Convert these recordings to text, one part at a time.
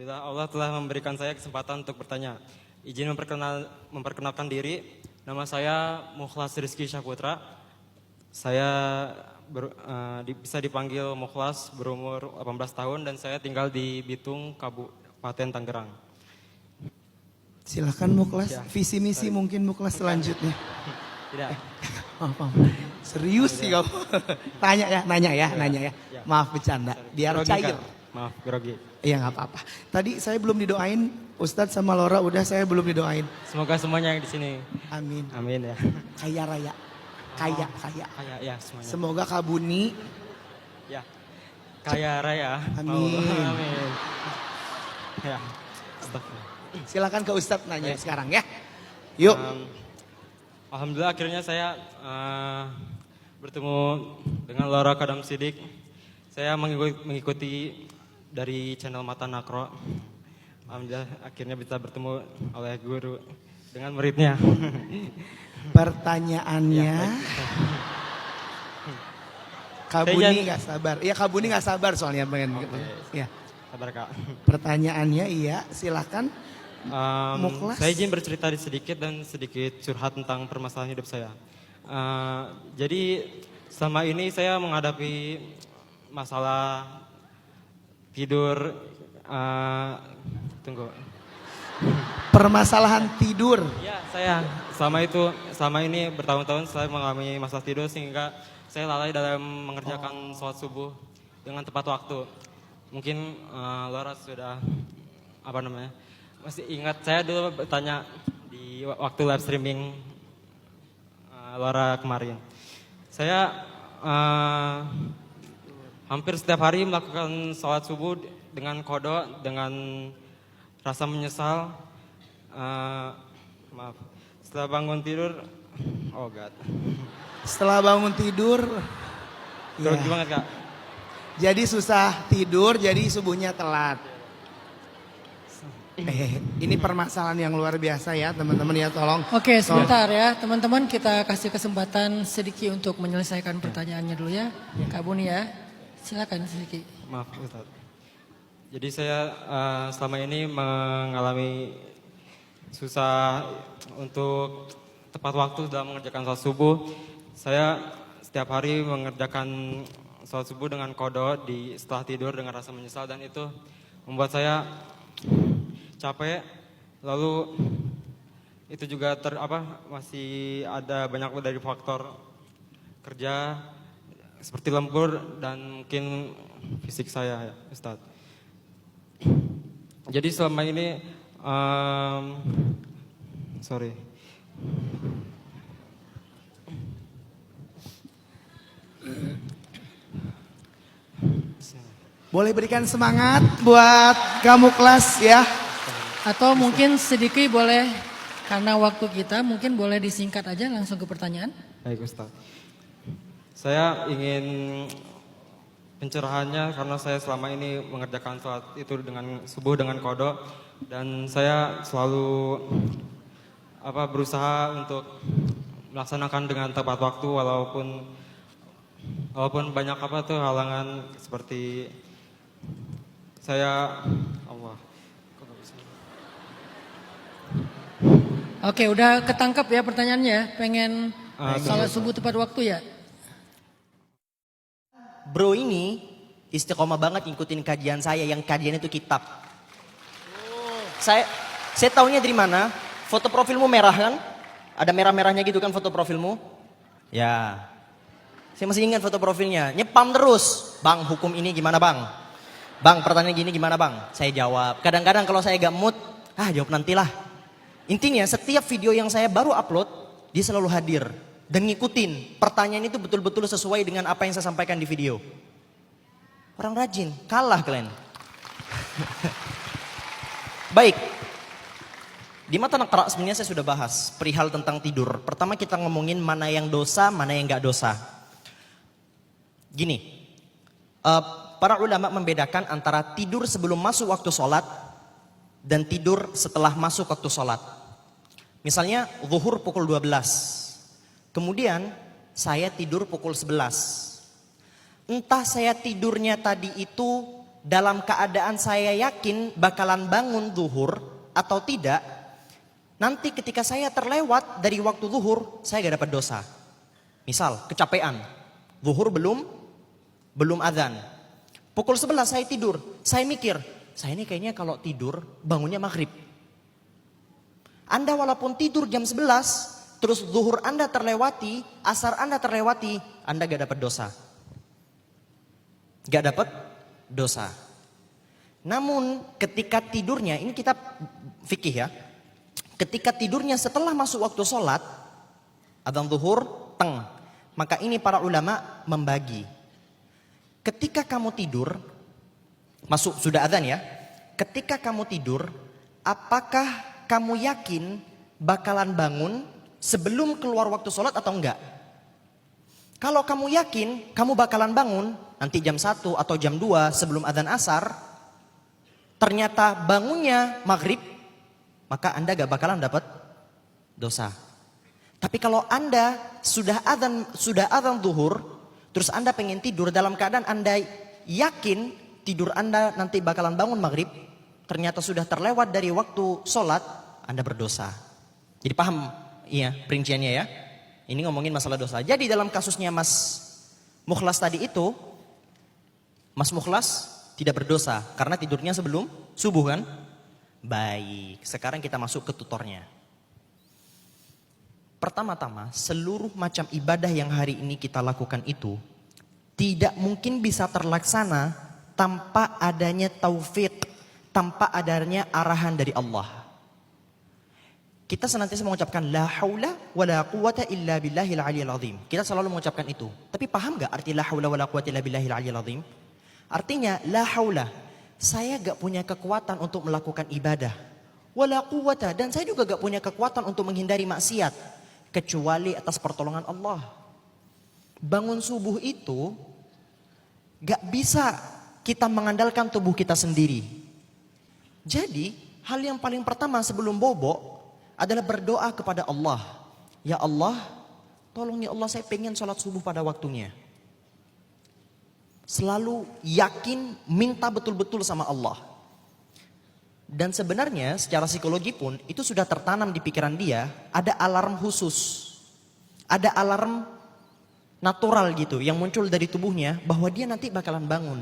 Alhamdulillah Allah telah memberikan saya kesempatan untuk bertanya. Izin memperkenalkan diri. Nama saya Mukhlas Rizky Syahputra. Saya bisa dipanggil Mukhlas, berumur 18 tahun dan saya tinggal di Bitung, Kabupaten Tangerang. Silakan Mukhlas, Ya. visi misi mungkin Mukhlas selanjutnya. Tidak. Maaf. Serius sih kamu. Nanya ya. Ya. Maaf bercanda, biar Grogi, cair. Kak. Maaf, grogi. Iya nggak apa-apa. Tadi saya belum didoain, Ustadz sama Laura udah saya belum didoain. Semoga semuanya yang di sini. Amin. Amin ya. Kaya raya, kaya. Kaya ya semuanya. Semoga Kabuni. Ya. Kaya raya. Amin. Amin. Ya. Astagfirullah. Silakan ke Ustadz nanya sekarang ya. Yuk. Alhamdulillah akhirnya saya bertemu dengan Laura Kadam Sidik. Saya mengikuti dari channel Mata Nakro. Alhamdulillah akhirnya bisa bertemu oleh guru dengan muridnya. Pertanyaannya, Kabuni Saya nggak sabar. Iya Kabuni nggak sabar soalnya pengen. Ya. Sabar Kak. Pertanyaannya iya, silakan. Mukhlas. Saya izin bercerita sedikit dan sedikit curhat tentang permasalahan hidup saya. Jadi selama ini saya menghadapi masalah tidur. Tunggu. Permasalahan tidur. Ya saya selama ini bertahun-tahun saya mengalami masalah tidur sehingga saya lalai dalam mengerjakan sholat subuh dengan tepat waktu. Mungkin Laura sudah masih ingat saya dulu bertanya di waktu live streaming Laura kemarin. Saya hampir setiap hari melakukan sholat subuh dengan kodok, dengan rasa menyesal. Maaf, setelah bangun tidur, oh God. Setelah bangun tidur, Grogi ya. banget Kak. Jadi susah tidur, jadi subuhnya telat. Ini permasalahan yang luar biasa ya teman-teman ya tolong. Oke, sebentar ya teman-teman, kita kasih kesempatan Sidiki untuk menyelesaikan pertanyaannya dulu ya. Kak Buni ya, silakan Sidiki. Maaf Ustaz. Jadi saya selama ini mengalami susah untuk tepat waktu dalam mengerjakan sholat subuh. Saya setiap hari mengerjakan sholat subuh dengan kodok setelah tidur dengan rasa menyesal dan itu membuat saya capek. Lalu itu juga masih ada banyak dari faktor kerja seperti lembur dan mungkin fisik saya ya Ustadz. Jadi selama ini Boleh berikan semangat buat kamu kelas ya. Atau mungkin Sidiki boleh, karena waktu kita mungkin boleh disingkat aja langsung ke pertanyaan. Baik Ustaz. Saya ingin pencerahannya karena saya selama ini mengerjakan sholat itu dengan subuh dengan kodok dan saya selalu berusaha untuk melaksanakan dengan tepat waktu walaupun banyak halangan seperti saya Oke, udah ketangkap ya pertanyaannya. Pengen sholat subuh tepat waktu ya? Bro ini istiqomah banget ngikutin kajian saya, yang kajian itu kitab. Saya tahunya dari mana? Foto profilmu merah kan? Ada merah-merahnya gitu kan foto profilmu? Ya. Saya masih ingat foto profilnya. Nyepam terus. Bang, hukum ini gimana bang? Bang, pertanyaan gini gimana bang? Saya jawab. Kadang-kadang kalau saya gak mood, jawab nantilah. Intinya setiap video yang saya baru upload, dia selalu hadir. Dan ngikutin. Pertanyaan itu betul-betul sesuai dengan apa yang saya sampaikan di video. Orang rajin, kalah kalian. Baik. Di Mata Nakra sebenarnya saya sudah bahas perihal tentang tidur. Pertama kita ngomongin mana yang dosa, mana yang gak dosa. Gini, para ulama membedakan antara tidur sebelum masuk waktu sholat dan tidur setelah masuk waktu sholat. Misalnya zuhur pukul 12, kemudian saya tidur pukul 11. Entah saya tidurnya tadi itu dalam keadaan saya yakin bakalan bangun zuhur atau tidak, nanti ketika saya terlewat dari waktu zuhur, saya gak dapat dosa. Misal, kecapean, zuhur belum azan. Pukul 11 saya tidur, saya mikir, saya ini kayaknya kalau tidur bangunnya maghrib. Anda walaupun tidur jam 11, terus zuhur Anda terlewati, asar Anda terlewati, Anda gak dapat dosa. Gak dapat dosa. Namun ketika tidurnya, ini kita fikih ya. Ketika tidurnya setelah masuk waktu sholat, adzan zuhur, maka ini para ulama membagi. Ketika kamu tidur, sudah adzan ya. Ketika kamu tidur, apakah kamu yakin bakalan bangun sebelum keluar waktu sholat atau enggak? Kalau kamu yakin kamu bakalan bangun nanti jam 1 atau jam 2 sebelum adzan asar, ternyata bangunnya maghrib, maka Anda gak bakalan dapat dosa. Tapi kalau Anda sudah adzan zuhur, terus Anda pengen tidur dalam keadaan Anda yakin tidur Anda nanti bakalan bangun maghrib, ternyata sudah terlewat dari waktu sholat, Anda berdosa. Jadi paham iya perinciannya ya? Ini ngomongin masalah dosa. Jadi dalam kasusnya Mas Mukhlas tadi itu, Mas Mukhlas tidak berdosa karena tidurnya sebelum subuh kan? Baik, sekarang kita masuk ke tutornya. Pertama-tama, seluruh macam ibadah yang hari ini kita lakukan itu tidak mungkin bisa terlaksana tanpa adanya taufik, tanpa adanya arahan dari Allah. Kita senantiasa mengucapkan la haula wala quwata illa billahil aliyil azim. Kita selalu mengucapkan itu. Tapi paham gak arti la haula wala quwata illa billahil aliyil azim? Artinya la haula, saya gak punya kekuatan untuk melakukan ibadah. Wala quwata, dan saya juga gak punya kekuatan untuk menghindari maksiat kecuali atas pertolongan Allah. Bangun subuh itu gak bisa kita mengandalkan tubuh kita sendiri. Jadi hal yang paling pertama sebelum bobo adalah berdoa kepada Allah. Ya Allah, tolong ya Allah, saya pengen sholat subuh pada waktunya. Selalu yakin, minta betul-betul sama Allah. Dan sebenarnya secara psikologi pun itu sudah tertanam di pikiran dia, ada alarm khusus. Ada alarm natural gitu yang muncul dari tubuhnya bahwa dia nanti bakalan bangun.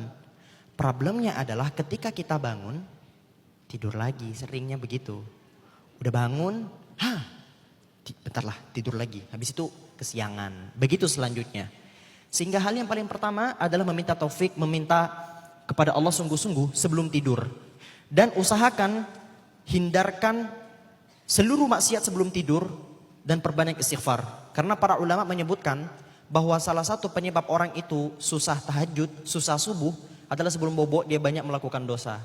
Problemnya adalah ketika kita bangun, tidur lagi, seringnya begitu. Udah bangun, bentar lah tidur lagi. Habis itu kesiangan. Begitu selanjutnya. Sehingga hal yang paling pertama adalah meminta taufik, meminta kepada Allah sungguh-sungguh sebelum tidur. Dan usahakan hindarkan seluruh maksiat sebelum tidur dan perbanyak istighfar. Karena para ulama menyebutkan bahwa salah satu penyebab orang itu susah tahajud, susah subuh adalah sebelum bobo dia banyak melakukan dosa.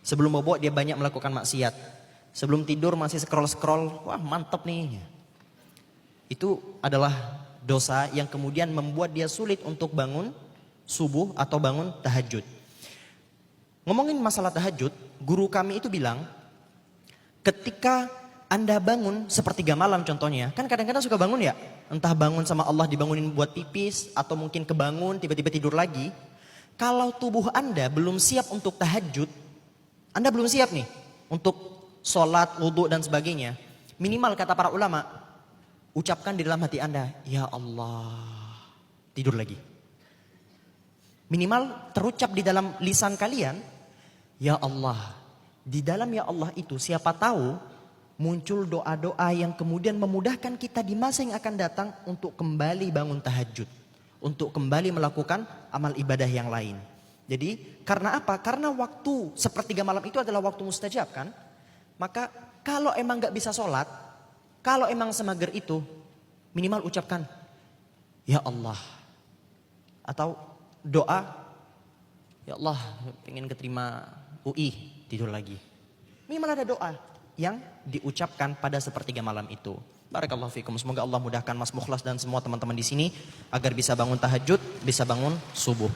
Sebelum bobo dia banyak melakukan maksiat. Sebelum tidur masih scroll-scroll, wah mantap nih. Itu adalah dosa yang kemudian membuat dia sulit untuk bangun subuh atau bangun tahajud. Ngomongin masalah tahajud, guru kami itu bilang, ketika Anda bangun sepertiga malam contohnya, kan kadang-kadang suka bangun ya, entah bangun sama Allah dibangunin buat pipis, atau mungkin kebangun tiba-tiba tidur lagi. Kalau tubuh Anda belum siap untuk tahajud, Anda belum siap nih untuk sholat, wudhu dan sebagainya, minimal kata para ulama, ucapkan di dalam hati Anda, ya Allah, tidur lagi. Minimal terucap di dalam lisan kalian, ya Allah. Di dalam ya Allah itu siapa tahu muncul doa-doa yang kemudian memudahkan kita di masa yang akan datang untuk kembali bangun tahajud. Untuk kembali melakukan amal ibadah yang lain. Jadi karena apa? Karena waktu sepertiga malam itu adalah waktu mustajab kan? Maka kalau emang gak bisa sholat, kalau emang semager itu, minimal ucapkan, ya Allah. Atau doa, ya Allah pengen keterima UI, tidur lagi. Minimal ada doa yang diucapkan pada sepertiga malam itu. Barakallahu fikum. Semoga Allah mudahkan Mas Mukhlas dan semua teman-teman di sini agar bisa bangun tahajud, bisa bangun subuh.